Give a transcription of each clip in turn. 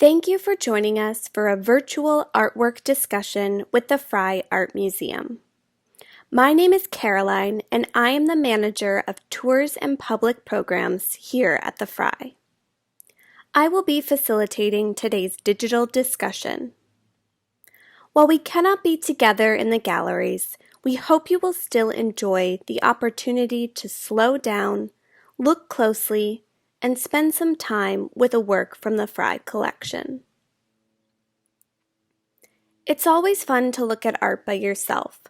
Thank you for joining us for a virtual artwork discussion with the Frye Art Museum. My name is Caroline, and I am the manager of tours and public programs here at the Frye. I will be facilitating today's digital discussion. While we cannot be together in the galleries, we hope you will still enjoy the opportunity to slow down, look closely, and spend some time with a work from the Frye collection. It's always fun to look at art by yourself,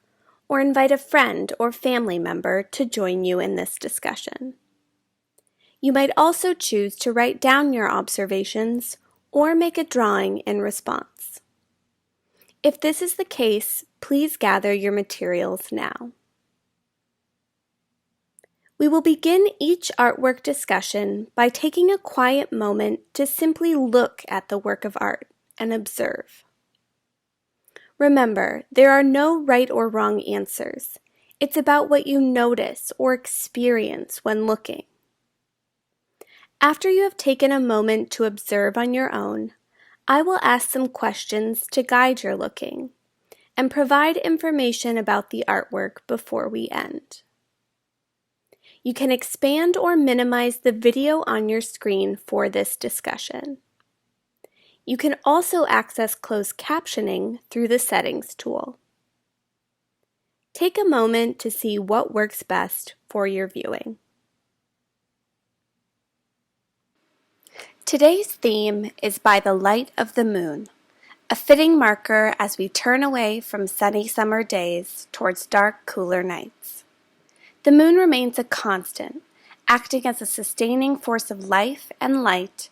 or invite a friend or family member to join you in this discussion. You might also choose to write down your observations or make a drawing in response. If this is the case, please gather your materials now. We will begin each artwork discussion by taking a quiet moment to simply look at the work of art and observe. Remember, there are no right or wrong answers. It's about what you notice or experience when looking. After you have taken a moment to observe on your own, I will ask some questions to guide your looking and provide information about the artwork before we end. You can expand or minimize the video on your screen for this discussion. You can also access closed captioning through the Settings tool. Take a moment to see what works best for your viewing. Today's theme is By the Light of the Moon, a fitting marker as we turn away from sunny summer days towards dark, cooler nights. The moon remains a constant, acting as a sustaining force of life and light,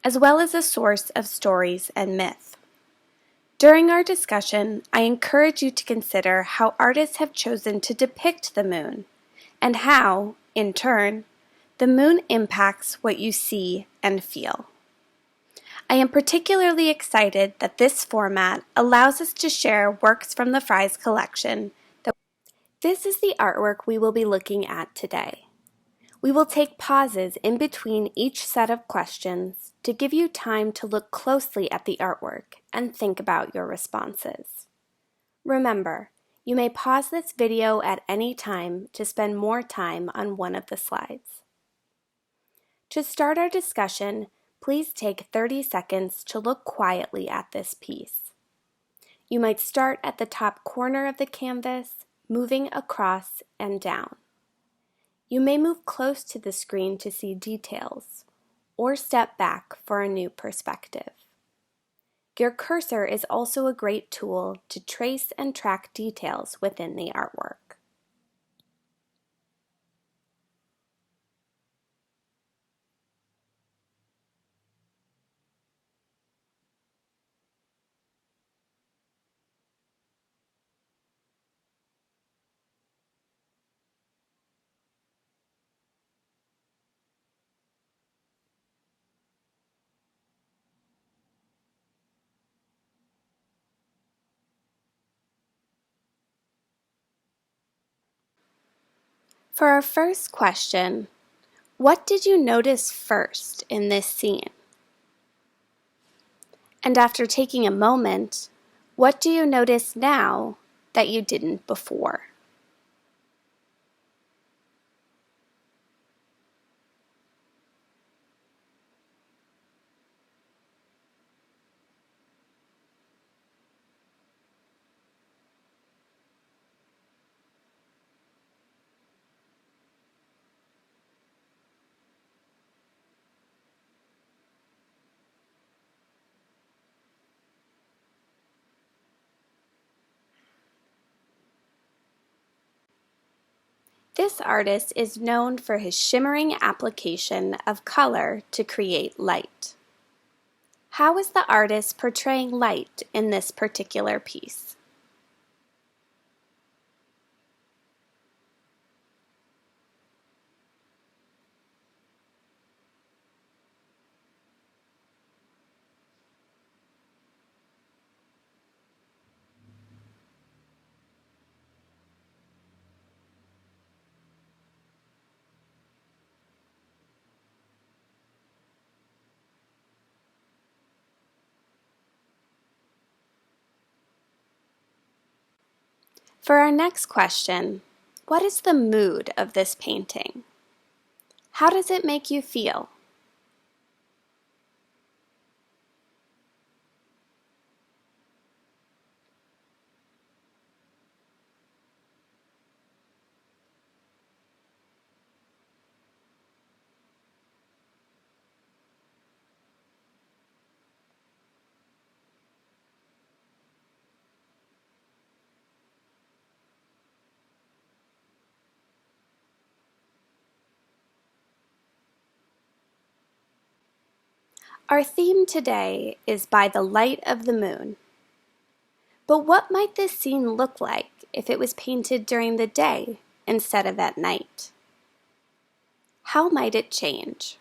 as well as a source of stories and myth. During our discussion, I encourage you to consider how artists have chosen to depict the moon, and how, in turn, the moon impacts what you see and feel. I am particularly excited that this format allows us to share works from the Frye's collection. This is the artwork we will be looking at today. We will take pauses in between each set of questions to give you time to look closely at the artwork and think about your responses. Remember, you may pause this video at any time to spend more time on one of the slides. To start our discussion, please take 30 seconds to look quietly at this piece. You might start at the top corner of the canvas, moving across and down. You may move close to the screen to see details, or step back for a new perspective. Your cursor is also a great tool to trace and track details within the artwork. For our first question, what did you notice first in this scene? And after taking a moment, what do you notice now that you didn't before? This artist is known for his shimmering application of color to create light. How is the artist portraying light in this particular piece? For our next question, what is the mood of this painting? How does it make you feel? Our theme today is By the Light of the Moon. But what might this scene look like if it was painted during the day instead of at night? How might it change?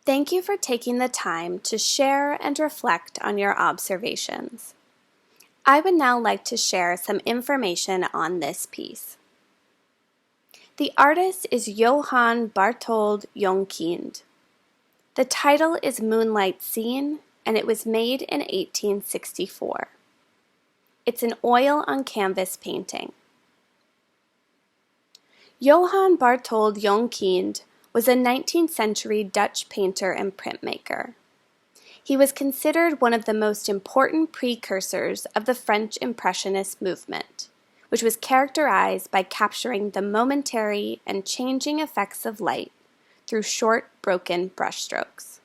Thank you for taking the time to share and reflect on your observations. I would now like to share some information on this piece. The artist is Johan Barthold Jongkind. The title is Moonlight Scene, and it was made in 1864. It's an oil on canvas painting. Johan Barthold Jongkind was a 19th century Dutch painter and printmaker. He was considered one of the most important precursors of the French Impressionist movement, which was characterized by capturing the momentary and changing effects of light through short, broken brushstrokes.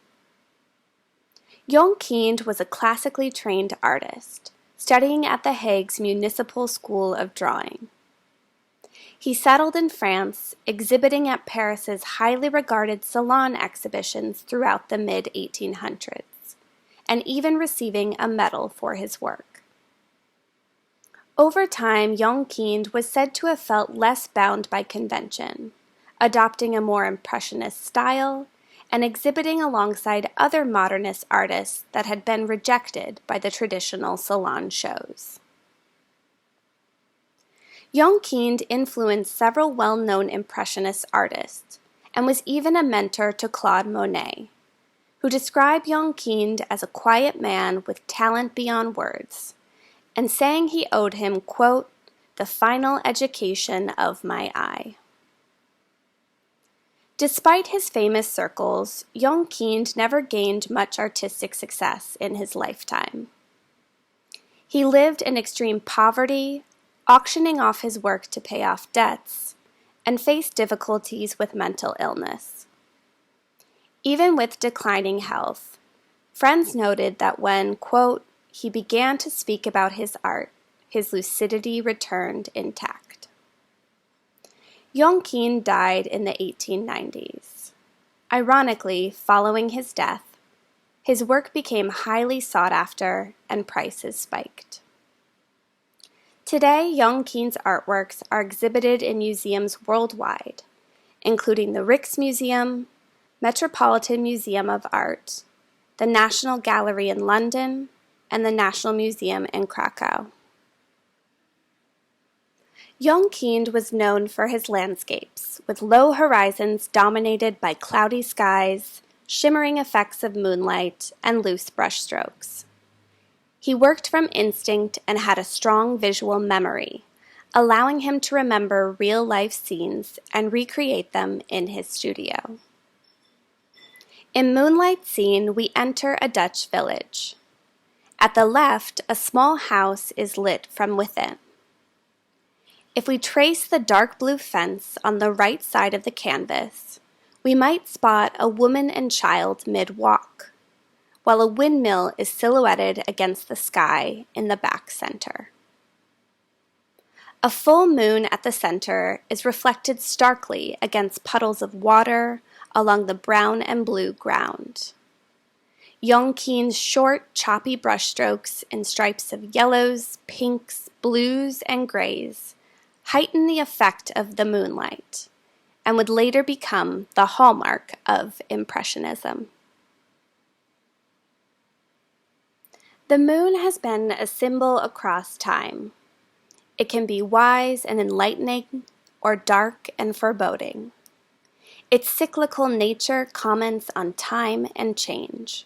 Jongkind was a classically trained artist, studying at the Hague's Municipal School of Drawing. He settled in France, exhibiting at Paris's highly regarded Salon exhibitions throughout the mid-1800s, and even receiving a medal for his work. Over time, Jongkind was said to have felt less bound by convention, adopting a more impressionist style and exhibiting alongside other modernist artists that had been rejected by the traditional Salon shows. Jongkind influenced several well-known Impressionist artists and was even a mentor to Claude Monet, who described Jongkind as a quiet man with talent beyond words, and saying he owed him, quote, "the final education of my eye." Despite his famous circles, Jongkind never gained much artistic success in his lifetime. He lived in extreme poverty, auctioning off his work to pay off debts, and faced difficulties with mental illness. Even with declining health, friends noted that when, quote, he began to speak about his art, his lucidity returned intact. Jongkind died in the 1890s. Ironically, following his death, his work became highly sought after and prices spiked. Today, Jongkind's artworks are exhibited in museums worldwide, including the Rijksmuseum, Metropolitan Museum of Art, the National Gallery in London, and the National Museum in Krakow. Jongkind was known for his landscapes, with low horizons dominated by cloudy skies, shimmering effects of moonlight, and loose brushstrokes. He worked from instinct and had a strong visual memory, allowing him to remember real-life scenes and recreate them in his studio. In Moonlight Scene, we enter a Dutch village. At the left, a small house is lit from within. If we trace the dark blue fence on the right side of the canvas, we might spot a woman and child mid-walk, while a windmill is silhouetted against the sky in the back center. A full moon at the center is reflected starkly against puddles of water along the brown and blue ground. Jongkind's short, choppy brushstrokes in stripes of yellows, pinks, blues, and grays heighten the effect of the moonlight, and would later become the hallmark of Impressionism. The moon has been a symbol across time. It can be wise and enlightening, or dark and foreboding. Its cyclical nature comments on time and change.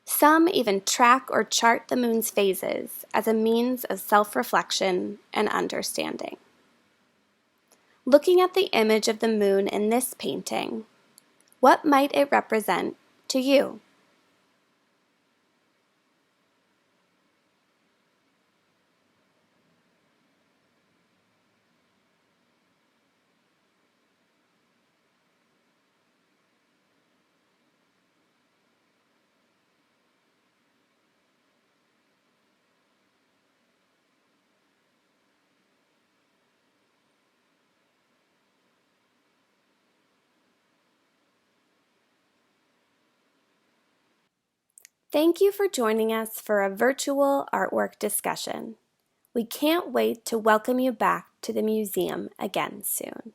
Some even track or chart the moon's phases as a means of self-reflection and understanding. Looking at the image of the moon in this painting, what might it represent to you? Thank you for joining us for a virtual artwork discussion. We can't wait to welcome you back to the museum again soon.